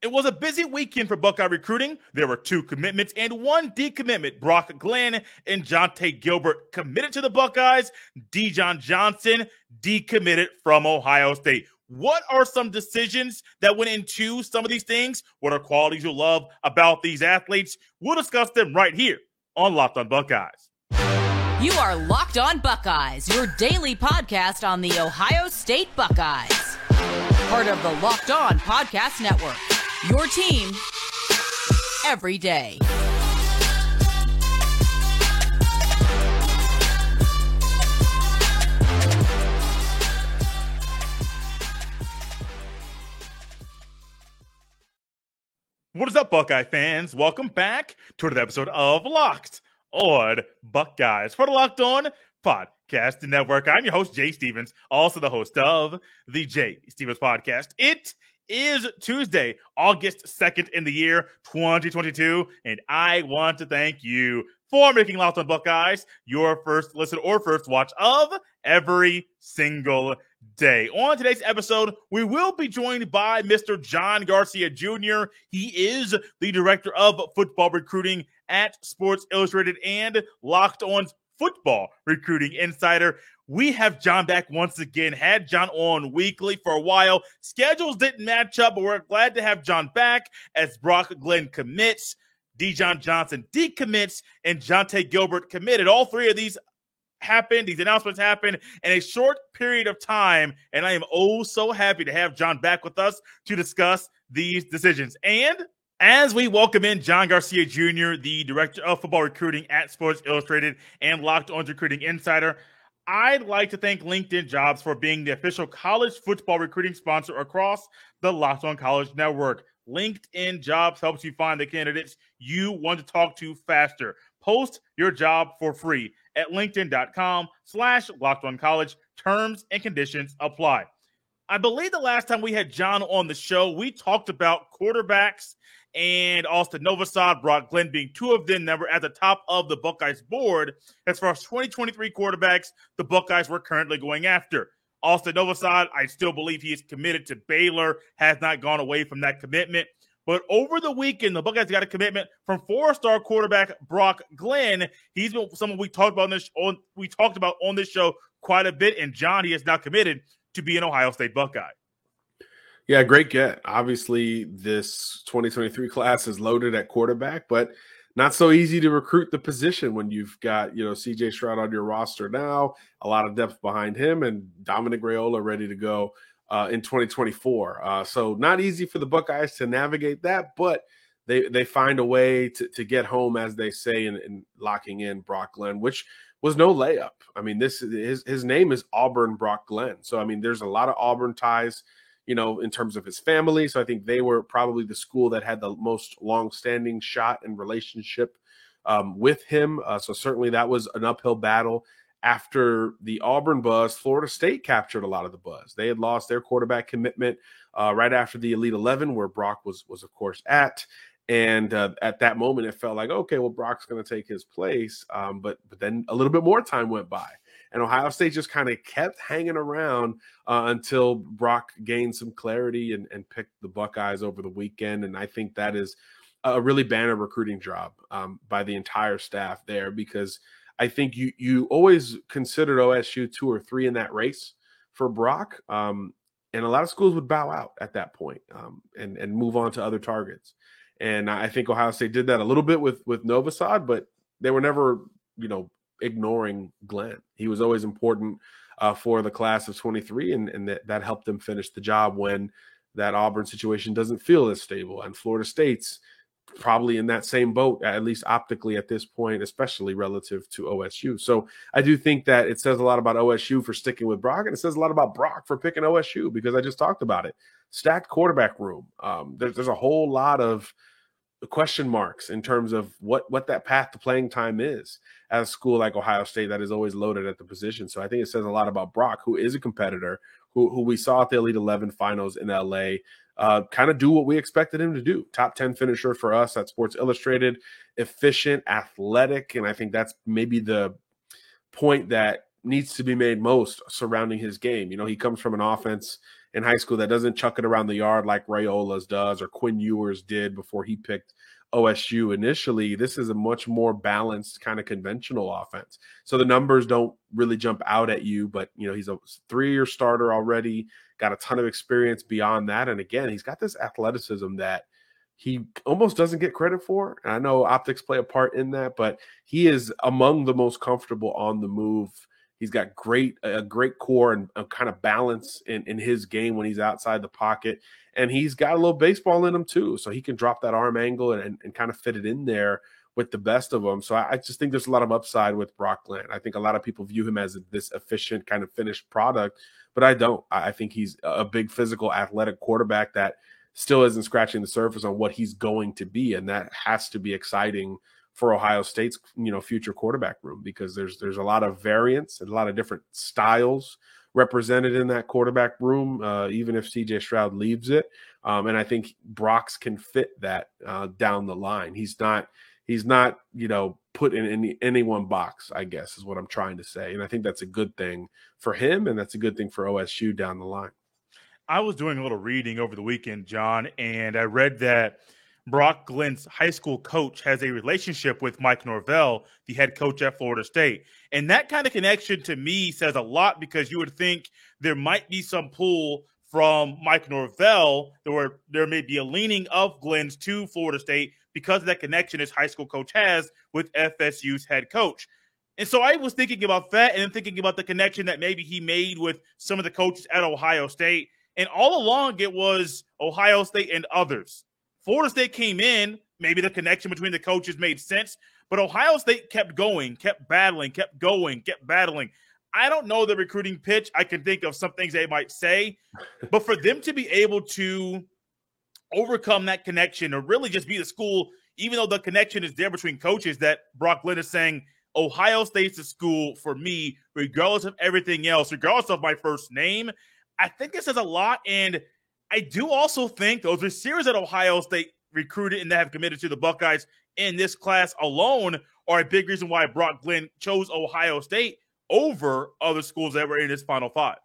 It was a busy weekend for Buckeye recruiting. There were 2 commitments and 1 decommitment. Brock Glenn and Jonte Gilbert committed to the Buckeyes. Dijon Johnson decommitted from Ohio State. What are some decisions that went into some of these things? What are qualities you love about these athletes? We'll discuss them right here on Locked on Buckeyes. You are Locked on Buckeyes, your daily podcast on the Ohio State Buckeyes. Part of the Locked on Podcast Network. Your team every day. What is up, Buckeye fans? Welcome back to another episode of Locked on Buckeyes for the Locked on Podcast Network. I'm your host, Jay Stevens, also the host of the Jay Stevens Podcast. It is Tuesday, August 2nd in the year 2022, and I want to thank you for making Locked on Buckeyes your first listen or first watch of every single day. On today's episode, we will be joined by Mr. John Garcia Jr. He is the director of football recruiting at Sports Illustrated and Locked On's Football Recruiting Insider. We have John back once again. Had John on weekly for a while. Schedules didn't match up, but we're glad to have John back as Brock Glenn commits, Dijon Johnson decommits, and Jonte Gilbert committed. All 3 of these happened. These announcements happened in a short period of time, and I am oh so happy to have John back with us to discuss these decisions. And as we welcome in John Garcia Jr., the director of football recruiting at Sports Illustrated and Locked On's Recruiting Insider, I'd like to thank LinkedIn Jobs for being the official college football recruiting sponsor across the Locked On College Network. LinkedIn Jobs helps you find the candidates you want to talk to faster. Post your job for free at linkedin.com/LockedOnCollege. Terms and conditions apply. I believe the last time we had John on the show, we talked about quarterbacks and Austin Novosad, Brock Glenn being 2 of them that were at the top of the Buckeyes board as far as 2023 quarterbacks the Buckeyes were currently going after. Austin Novosad, I still believe he is committed to Baylor, has not gone away from that commitment. But over the weekend, the Buckeyes got a commitment from 4-star quarterback Brock Glenn. He's been someone we talked about on this show quite a bit. And John, he is now committed to be an Ohio State Buckeye. Yeah, great get. Obviously, this 2023 class is loaded at quarterback, but not so easy to recruit the position when you've got, CJ Stroud on your roster now, a lot of depth behind him, and Dominic Raiola ready to go in 2024. So not easy for the Buckeyes to navigate that, but they find a way to get home, as they say, in locking in Brock Glenn, which was no layup. I mean, his name is Auburn Brock Glenn. So, I mean, there's a lot of Auburn ties, in terms of his family. So I think they were probably the school that had the most longstanding shot and relationship with him. So certainly that was an uphill battle. After the Auburn buzz, Florida State captured a lot of the buzz. They had lost their quarterback commitment right after the Elite 11, where Brock was of course at. And at that moment, it felt like, okay, well, Brock's going to take his place. But then a little bit more time went by. And Ohio State just kind of kept hanging around until Brock gained some clarity and picked the Buckeyes over the weekend. And I think that is a really banner recruiting job by the entire staff there, because I think you always considered OSU 2 or 3 in that race for Brock. And a lot of schools would bow out at that point and move on to other targets. And I think Ohio State did that a little bit with Novosad, but they were never, ignoring Glenn. He was always important for the class of 23, and that helped them finish the job when that Auburn situation doesn't feel as stable. And Florida State's probably in that same boat, at least optically at this point, especially relative to OSU. So I do think that it says a lot about OSU for sticking with Brock, and it says a lot about Brock for picking OSU, because I just talked about it. Stacked quarterback room. There's a whole lot of question marks in terms of what that path to playing time is at a school like Ohio State that is always loaded at the position. So I think it says a lot about Brock, who is a competitor, who we saw at the Elite 11 finals in LA, kind of do what we expected him to do. Top 10 finisher for us at Sports Illustrated, efficient, athletic, and I think that's maybe the point that needs to be made most surrounding his game. He comes from an offense in high school that doesn't chuck it around the yard like Rayola's does or Quinn Ewers did before he picked OSU initially. This is a much more balanced kind of conventional offense. So the numbers don't really jump out at you, but he's a 3-year starter already, got a ton of experience beyond that. And again, he's got this athleticism that he almost doesn't get credit for. And I know optics play a part in that, but he is among the most comfortable on the move. He's got a great core and a kind of balance in his game when he's outside the pocket. And he's got a little baseball in him too. So he can drop that arm angle and kind of fit it in there with the best of them. So I just think there's a lot of upside with Brock Glenn. I think a lot of people view him as this efficient kind of finished product, but I don't. I think he's a big physical athletic quarterback that still isn't scratching the surface on what he's going to be. And that has to be exciting for Ohio State's, future quarterback room, because there's a lot of variance and a lot of different styles represented in that quarterback room, even if CJ Stroud leaves it. And I think Brock's can fit that down the line. He's not, put in any one box, I guess, is what I'm trying to say. And I think that's a good thing for him, and that's a good thing for OSU down the line. I was doing a little reading over the weekend, John, and I read that Brock Glenn's high school coach has a relationship with Mike Norvell, the head coach at Florida State. And that kind of connection to me says a lot, because you would think there might be some pull from Mike Norvell, or there may be a leaning of Glenn's to Florida State because of that connection his high school coach has with FSU's head coach. And so I was thinking about that, and then thinking about the connection that maybe he made with some of the coaches at Ohio State. And all along it was Ohio State and others. Florida State came in, maybe the connection between the coaches made sense, but Ohio State kept going, kept battling, kept going, kept battling. I don't know the recruiting pitch. I can think of some things they might say, but for them to be able to overcome that connection, or really just be the school, even though the connection is there between coaches, that Brock Glenn is saying, Ohio State's the school for me, regardless of everything else, regardless of my first name. I think it says a lot, and I do also think those receivers that Ohio State recruited and that have committed to the Buckeyes in this class alone are a big reason why Brock Glenn chose Ohio State over other schools that were in his Final Five.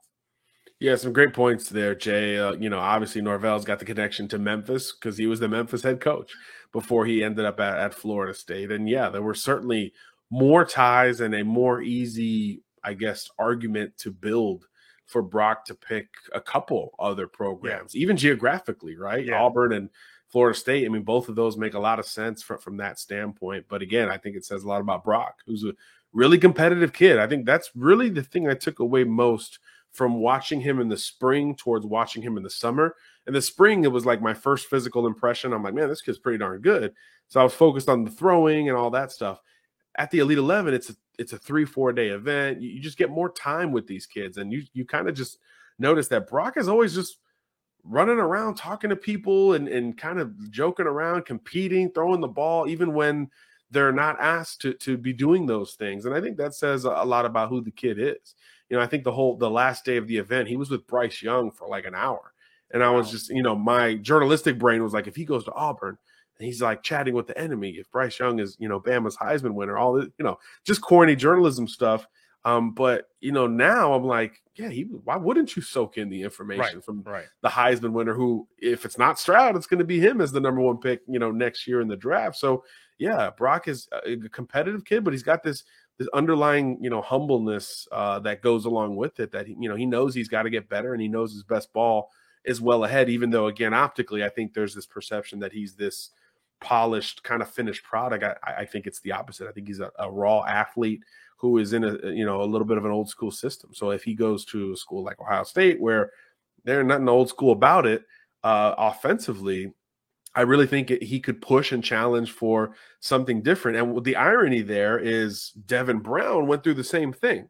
Yeah, some great points there, Jay. Obviously Norvell's got the connection to Memphis because he was the Memphis head coach before he ended up at Florida State. And yeah, there were certainly more ties and a more easy, I guess, argument to build for Brock to pick a couple other programs, even geographically, right? Yeah. Auburn and Florida State. I mean, both of those make a lot of sense from that standpoint. But again, I think it says a lot about Brock, who's a really competitive kid. I think that's really the thing I took away most from watching him in the spring towards watching him in the summer. In the spring, it was like my first physical impression. I'm like, man, this kid's pretty darn good. So I was focused on the throwing and all that stuff. At the Elite 11, it's a 3-4 day event. You just get more time with these kids, and you kind of just notice that Brock is always just running around, talking to people and kind of joking around, competing, throwing the ball, even when they're not asked to be doing those things. And I think that says a lot about who the kid is. I think the last day of the event, he was with Bryce Young for like an hour. And I was just, my journalistic brain was like, if he goes to Auburn, and he's like chatting with the enemy, if Bryce Young is, Bama's Heisman winner, all this, just corny journalism stuff. But now I'm like, yeah, why wouldn't you soak in the information from the Heisman winner, who, if it's not Stroud, it's going to be him as the number one pick, next year in the draft. So yeah, Brock is a competitive kid, but he's got this underlying, humbleness that goes along with it, that he knows he's got to get better, and he knows his best ball is well ahead, even though, again, optically, I think there's this perception that he's this polished kind of finished product. I think it's the opposite. I think he's a raw athlete who is in a little bit of an old school system. So if he goes to a school like Ohio State, where they're nothing old school about it, offensively, I really think he could push and challenge for something different. And the irony there is Devin Brown went through the same thing.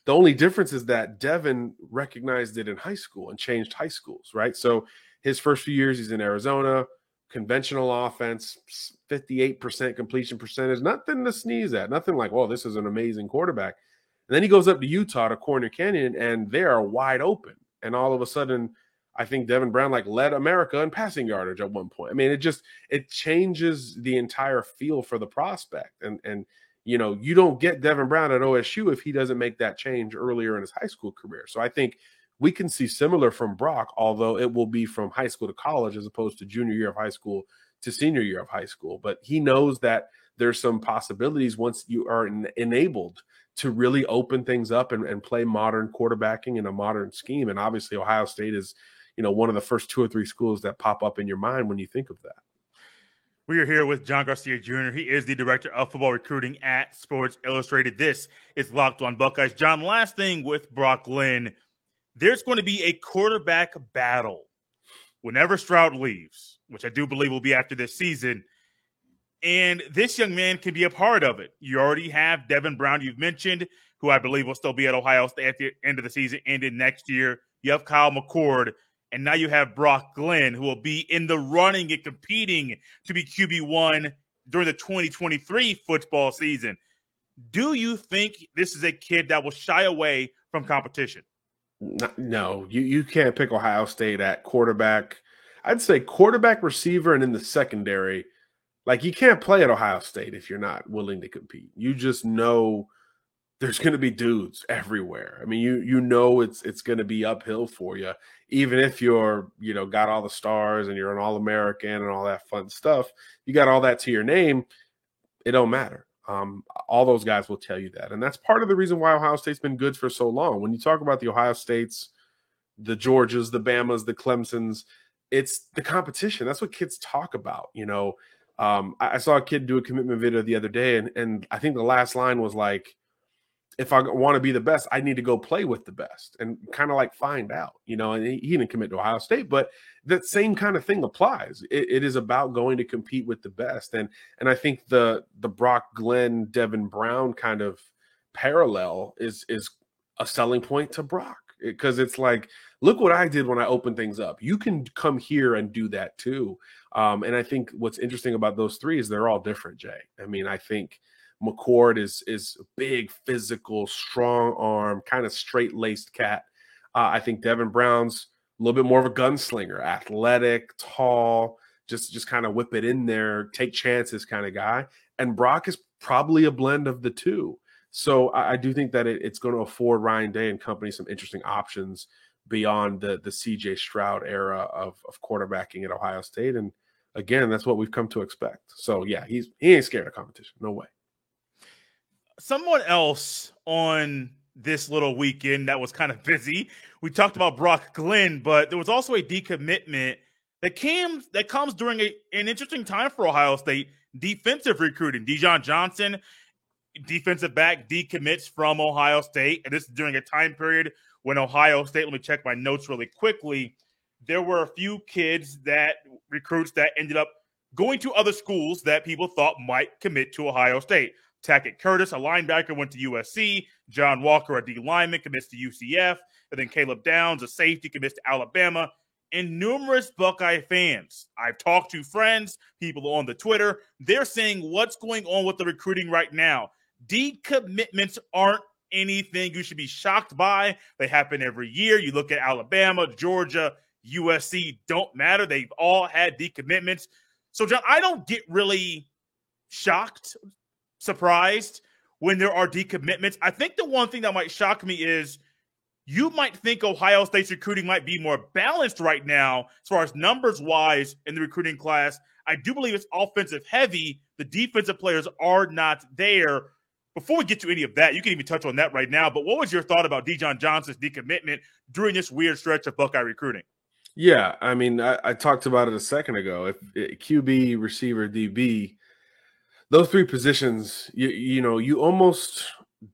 The only difference is that Devin recognized it in high school and changed high schools, right? So his first few years, he's in Arizona, conventional offense, 58% completion percentage, nothing to sneeze at, nothing like, well, this is an amazing quarterback. And then he goes up to Utah, to Corner Canyon, and they are wide open. And all of a sudden, I think Devin Brown led America in passing yardage at one point. I mean, it changes the entire feel for the prospect. And you don't get Devin Brown at OSU if he doesn't make that change earlier in his high school career. So I think we can see similar from Brock, although it will be from high school to college as opposed to junior year of high school to senior year of high school. But he knows that there's some possibilities once you are enabled to really open things up and play modern quarterbacking in a modern scheme. And obviously Ohio State is, one of the first 2 or 3 schools that pop up in your mind when you think of that. We are here with John Garcia Jr. He is the director of football recruiting at Sports Illustrated. This is Locked On Buckeyes. John, last thing with Brock Glenn, there's going to be a quarterback battle whenever Stroud leaves, which I do believe will be after this season. And this young man can be a part of it. You already have Devin Brown, you've mentioned, who I believe will still be at Ohio State at the end of the season and in next year. You have Kyle McCord, and now you have Brock Glenn, who will be in the running and competing to be QB1 during the 2023 football season. Do you think this is a kid that will shy away from competition? No, you can't pick Ohio State at quarterback. I'd say quarterback, receiver, and in the secondary. Like, you can't play at Ohio State if you're not willing to compete. You just know there's going to be dudes everywhere. I mean, you know it's going to be uphill for you, even if you're, got all the stars and you're an All-American and all that fun stuff. You got all that to your name. It don't matter. All those guys will tell you that. And that's part of the reason why Ohio State's been good for so long. When you talk about the Ohio States, the Georgias, the Bamas, the Clemsons, it's the competition. That's what kids talk about, I saw a kid do a commitment video the other day, and I think the last line was like, if I want to be the best, I need to go play with the best and kind of like find out, and he didn't commit to Ohio State, but that same kind of thing applies. It is about going to compete with the best. And I think the Brock Glenn, Devin Brown kind of parallel is a selling point to Brock, because it's like, look what I did when I opened things up. You can come here and do that too. And I think what's interesting about those three is they're all different, Jay. I mean, I think McCord is a big, physical, strong arm, kind of straight-laced cat. I think Devin Brown's a little bit more of a gunslinger, athletic, tall, just kind of whip it in there, take chances kind of guy. And Brock is probably a blend of the two. So I do think that it's going to afford Ryan Day and company some interesting options beyond the CJ Stroud era of quarterbacking at Ohio State. And again, that's what we've come to expect. So yeah, he ain't scared of competition. No way. Someone else on this little weekend that was kind of busy. We talked about Brock Glenn, but there was also a decommitment that comes during an interesting time for Ohio State defensive recruiting. Dijon Johnson, defensive back, decommits from Ohio State. And this is during a time period when Ohio State, let me check my notes really quickly, there were a few recruits that ended up going to other schools that people thought might commit to Ohio State. Tackett Curtis, a linebacker, went to USC. John Walker, a D lineman, commits to UCF. And then Caleb Downs, a safety, commits to Alabama. And numerous Buckeye fans, I've talked to friends, people on the Twitter, they're saying what's going on with the recruiting right now. Decommitments aren't anything you should be shocked by. They happen every year. You look at Alabama, Georgia, USC, don't matter. They've all had decommitments. So, John, I don't get really shocked, surprised when there are decommitments. I think the one thing that might shock me is you might think Ohio State's recruiting might be more balanced right now as far as numbers-wise in the recruiting class. I do believe it's offensive heavy. The defensive players are not there. Before we get to any of that, you can even touch on that right now, but what was your thought about Dijon Johnson's decommitment during this weird stretch of Buckeye recruiting? Yeah, I mean, I talked about it a second ago. If QB, receiver, DB, those three positions, you almost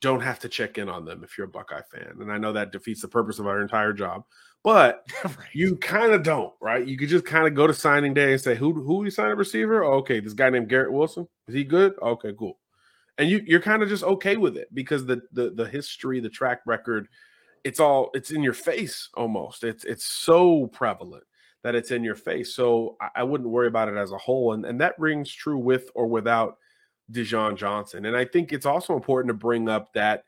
don't have to check in on them if you're a Buckeye fan. And I know that defeats the purpose of our entire job, but right. You kind of don't, right? You could just kind of go to signing day and say, who we signed a receiver? Oh, okay, this guy named Garrett Wilson. Is he good? Okay, cool. And you're kind of just okay with it because the history, the track record, it's in your face almost. It's so prevalent that it's in your face. So I wouldn't worry about it as a whole. And that rings true with or without Dijon Johnson. And I think it's also important to bring up that,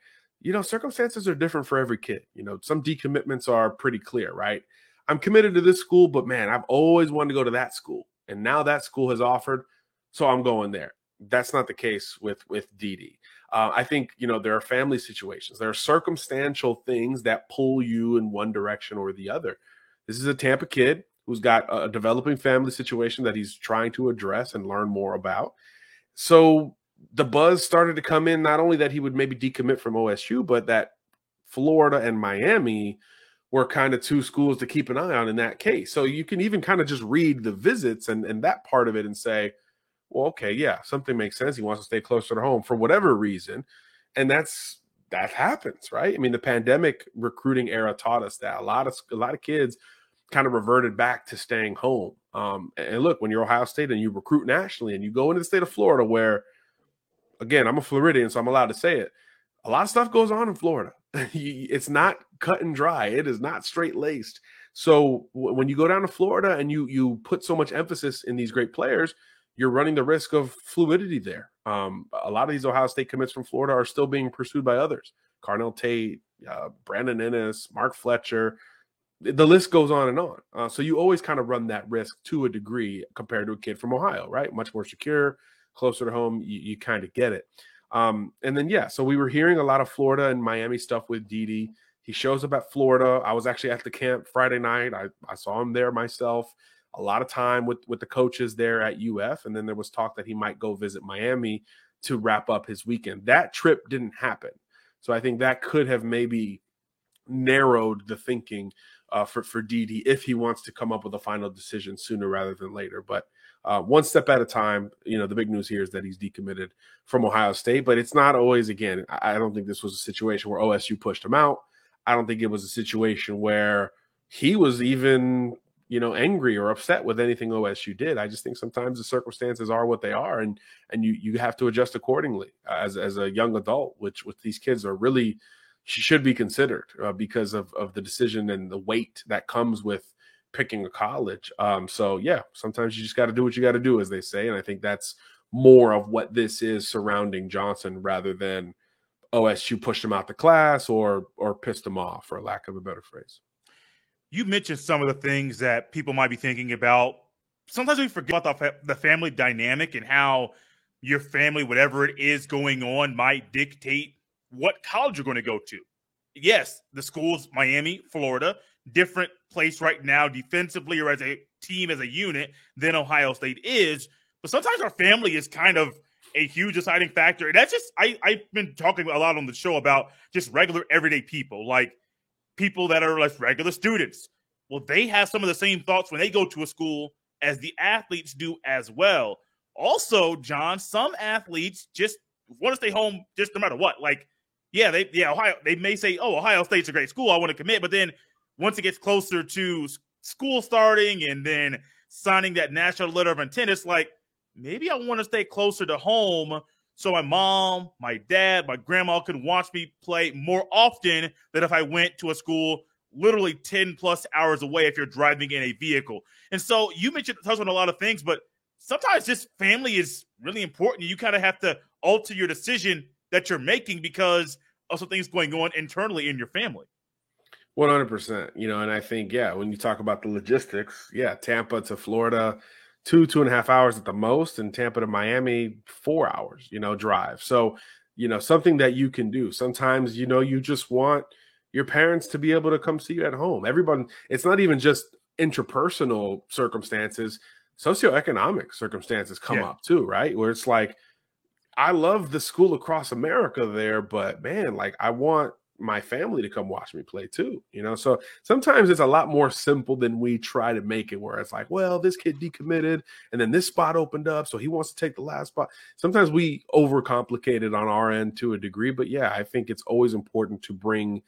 circumstances are different for every kid. Some decommitments are pretty clear, right? I'm committed to this school, but man, I've always wanted to go to that school. And now that school has offered, so I'm going there. That's not the case with Dede. I think, there are family situations. There are circumstantial things that pull you in one direction or the other. This is a Tampa kid who's got a developing family situation that he's trying to address and learn more about. So the buzz started to come in, not only that he would maybe decommit from OSU, but that Florida and Miami were kind of two schools to keep an eye on in that case. So you can even kind of just read the visits and that part of it and say, well, okay, yeah, something makes sense. He wants to stay closer to home for whatever reason. And that happens, right? I mean, the pandemic recruiting era taught us that a lot of kids kind of reverted back to staying home. And look, when you're Ohio State and you recruit nationally and you go into the state of Florida where, again, I'm a Floridian, so I'm allowed to say it. A lot of stuff goes on in Florida. It's not cut and dry. It is not straight-laced. So when you go down to Florida and you put so much emphasis in these great players, you're running the risk of fluidity there. A lot of these Ohio State commits from Florida are still being pursued by others. Carnell Tate, Brandon Ennis, Mark Fletcher. The list goes on and on. So you always kind of run that risk to a degree compared to a kid from Ohio, right? Much more secure, closer to home. You kind of get it. And then, so we were hearing a lot of Florida and Miami stuff with Dede. He shows up at Florida. I was actually at the camp Friday night. I saw him there myself. A lot of time with the coaches there at UF. And then there was talk that he might go visit Miami to wrap up his weekend. That trip didn't happen. So I think that could have maybe narrowed the thinking for Dede if he wants to come up with a final decision sooner rather than later. But one step at a time, the big news here is that he's decommitted from Ohio State. But it's not always, again, I don't think this was a situation where OSU pushed him out. I don't think it was a situation where he was even angry or upset with anything OSU did. I just think sometimes the circumstances are what they are, and you have to adjust accordingly as a young adult, which with these kids are really should be considered because of the decision and the weight that comes with picking a college. So sometimes you just got to do what you got to do, as they say, and I think that's more of what this is surrounding Johnson rather than OSU pushed him out the class or pissed him off, for lack of a better phrase. You mentioned some of the things that people might be thinking about. Sometimes we forget about the family dynamic and how your family, whatever it is going on, might dictate what college you're going to go to. Yes, the school's Miami, Florida, different place right now defensively or as a team, as a unit than Ohio State is. But sometimes our family is kind of a huge deciding factor. And that's just, I've been talking a lot on the show about just regular everyday people, like people that are like regular students. Well, they have some of the same thoughts when they go to a school as the athletes do as well. Also, John, some athletes just want to stay home just no matter what. Like, Ohio, they may say, oh, Ohio State's a great school, I want to commit. But then once it gets closer to school starting and then signing that national letter of intent, it's like, maybe I want to stay closer to home so my mom, my dad, my grandma can watch me play more often than if I went to a school literally 10 plus hours away if you're driving in a vehicle. And so you touched on a lot of things, but sometimes just family is really important. You kind of have to alter your decision that you're making because of some things going on internally in your family. 100%. And I think, when you talk about the logistics, Tampa to Florida, 2.5 hours at the most, and Tampa to Miami, 4 hours, drive. So, something that you can do. Sometimes, you just want your parents to be able to come see you at home. Everyone, it's not even just interpersonal circumstances, socioeconomic circumstances come up too, right? Where it's like, I love the school across America there, but man, like I want my family to come watch me play too, So sometimes it's a lot more simple than we try to make it, where it's like, well, this kid decommitted and then this spot opened up, so he wants to take the last spot. Sometimes we overcomplicate it on our end to a degree, but I think it's always important to bring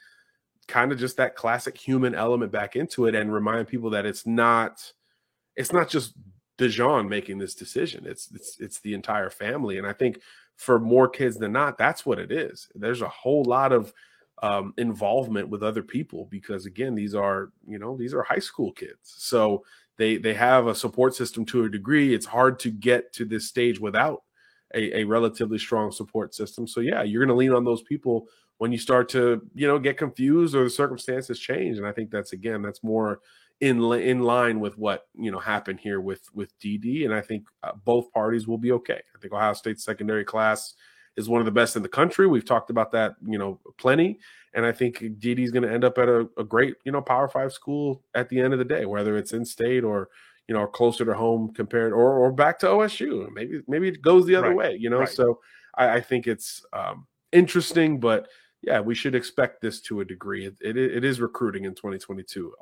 kind of just that classic human element back into it and remind people that it's not just DeJon making this decision. It's the entire family. And I think for more kids than not, that's what it is. There's a whole lot of involvement with other people because, again, these are high school kids. So they have a support system to a degree. It's hard to get to this stage without a relatively strong support system. So, you're going to lean on those people when you start to, get confused or the circumstances change. And I think that's more in line with what happened here with DD, and I think both parties will be okay. I think Ohio State's secondary class is one of the best in the country. We've talked about that plenty, and I think DD is going to end up at a great Power 5 school at the end of the day, whether it's in state or closer to home compared or back to OSU. Maybe it goes the other way. Right. So I think it's interesting, but yeah, we should expect this to a degree. It is recruiting in 2022.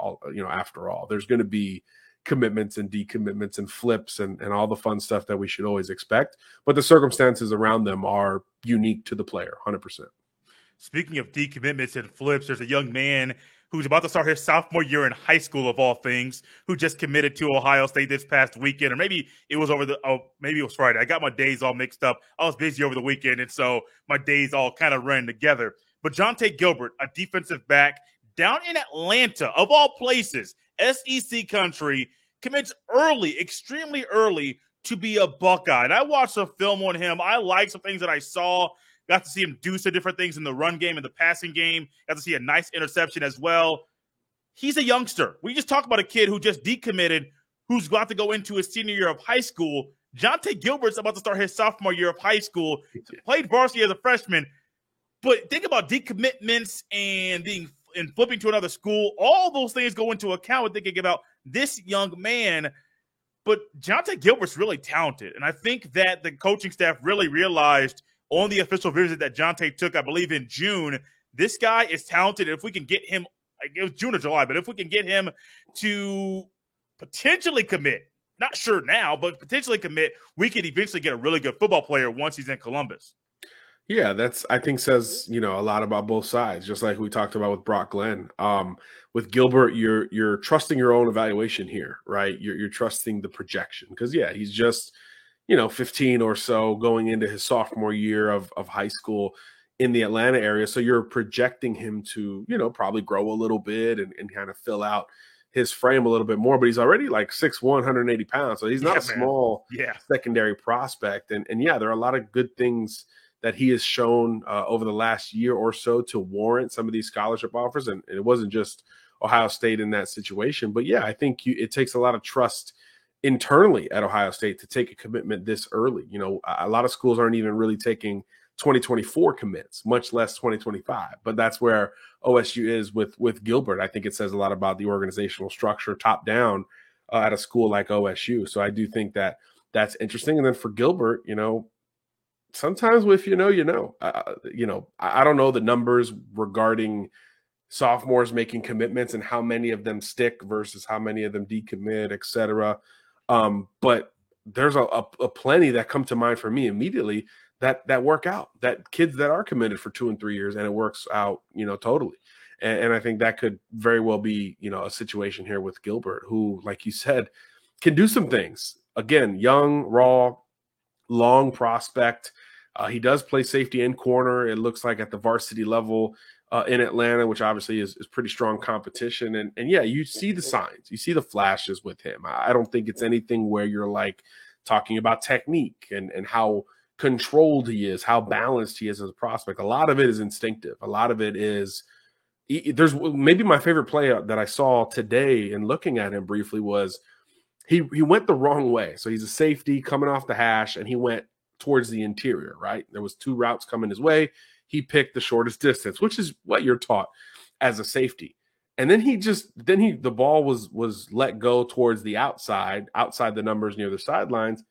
After all, there's going to be commitments and decommitments and flips and all the fun stuff that we should always expect. But the circumstances around them are unique to the player, 100%. Speaking of decommitments and flips, there's a young man who's about to start his sophomore year in high school, of all things, who just committed to Ohio State this past weekend. Or maybe it was maybe it was Friday. I got my days all mixed up. I was busy over the weekend, and so my days all kind of ran together. But Jonte Gilbert, a defensive back down in Atlanta, of all places, SEC country, commits early, extremely early, to be a Buckeye. And I watched some film on him. I like some things that I saw. Got to see him do some different things in the run game and the passing game. Got to see a nice interception as well. He's a youngster. We just talked about a kid who just decommitted, who's about to go into his senior year of high school. Jonte Gilbert's about to start his sophomore year of high school. Played varsity as a freshman. But think about decommitments and flipping to another school. All those things go into account when thinking about this young man. But Jonte Gilbert's really talented. And I think that the coaching staff really realized on the official visit that Jonte took, I believe in June, this guy is talented. If we can get him, it was June or July, but if we can get him to potentially commit, not sure now, but potentially commit, we could eventually get a really good football player once he's in Columbus. Yeah, I think says, a lot about both sides, just like we talked about with Brock Glenn. With Gilbert, you're trusting your own evaluation here, right? You're trusting the projection because, yeah, he's just, 15 or so going into his sophomore year of high school in the Atlanta area. So you're projecting him to, probably grow a little bit and kind of fill out his frame a little bit more, but he's already like 6'1", 180 pounds. So he's not a small secondary prospect. And yeah, there are a lot of good things that he has shown over the last year or so to warrant some of these scholarship offers. And it wasn't just Ohio State in that situation. But yeah, I think it takes a lot of trust internally at Ohio State to take a commitment this early. A lot of schools aren't even really taking 2024 commits, much less 2025. But that's where OSU is with Gilbert. I think it says a lot about the organizational structure top down at a school like OSU. So I do think that that's interesting. And then for Gilbert, sometimes if I don't know the numbers regarding sophomores making commitments and how many of them stick versus how many of them decommit, et cetera. But there's a plenty that come to mind for me immediately that work out, that kids that are committed for 2 and 3 years and it works out, totally. And I think that could very well be, a situation here with Gilbert, who, like you said, can do some things. Again, young, raw, long prospect. He does play safety and corner, it looks like, at the varsity level in Atlanta, which obviously is pretty strong competition. And yeah, you see the signs, you see the flashes with him. I don't think it's anything where you're like talking about technique and how controlled he is, how balanced he is as a prospect. A lot of it is instinctive. A lot of it is there's maybe my favorite play that I saw today in looking at him briefly was he went the wrong way. So he's a safety coming off the hash and he went towards the interior, right? There was 2 routes coming his way. He picked the shortest distance, which is what you're taught as a safety. And then the ball was let go towards the outside the numbers near the sidelines.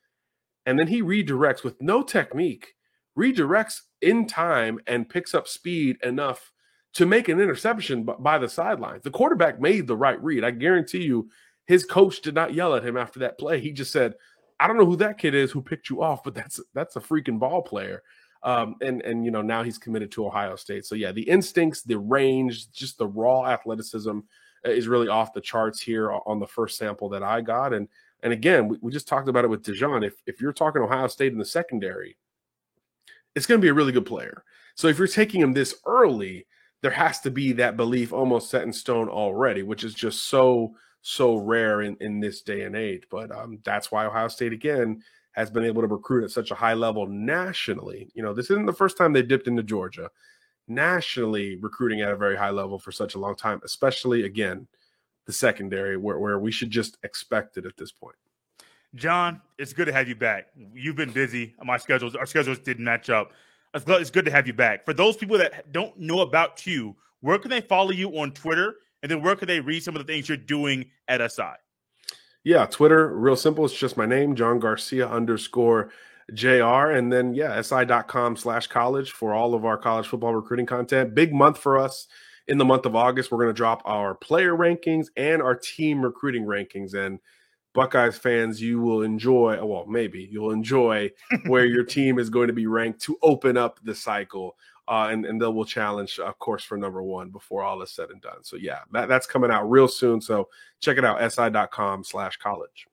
And then he redirects with no technique, redirects in time and picks up speed enough to make an interception by the sidelines. The quarterback made the right read. I guarantee you his coach did not yell at him after that play. He just said, I don't know who that kid is who picked you off, but that's a freaking ball player. And now he's committed to Ohio State. So yeah, the instincts, the range, just the raw athleticism is really off the charts here on the first sample that I got. And again, we just talked about it with Dijon. If you're talking Ohio State in the secondary, it's going to be a really good player. So if you're taking him this early, there has to be that belief almost set in stone already, which is just so rare in this day and age. But that's why Ohio State, again, has been able to recruit at such a high level nationally. This isn't the first time they dipped into Georgia. Nationally recruiting at a very high level for such a long time, especially, again, the secondary where we should just expect it at this point. John, it's good to have you back. You've been busy. Our schedules didn't match up. It's good to have you back. For those people that don't know about you, where can they follow you on Twitter? And then where can they read some of the things you're doing at SI? Yeah, Twitter, real simple. It's just my name, John Garcia _JR. And then, si.com/college for all of our college football recruiting content. Big month for us. In the month of August, we're going to drop our player rankings and our team recruiting rankings. And Buckeyes fans, you will enjoy, well, maybe you'll enjoy where your team is going to be ranked to open up the cycle. And they will challenge, of course, for number one before all is said and done. So, yeah, that's coming out real soon. So check it out, si.com/college.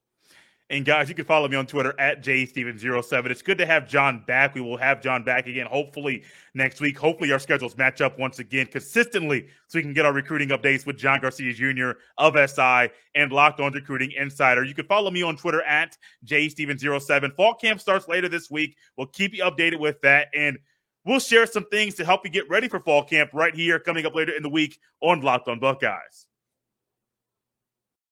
And, guys, you can follow me on Twitter at jstevens07. It's good to have John back. We will have John back again, hopefully, next week. Hopefully, our schedules match up once again consistently so we can get our recruiting updates with John Garcia Jr. of SI and Locked On Recruiting Insider. You can follow me on Twitter at jstevens07. Fall camp starts later this week. We'll keep you updated with that. And we'll share some things to help you get ready for fall camp right here coming up later in the week on Locked On Buckeyes.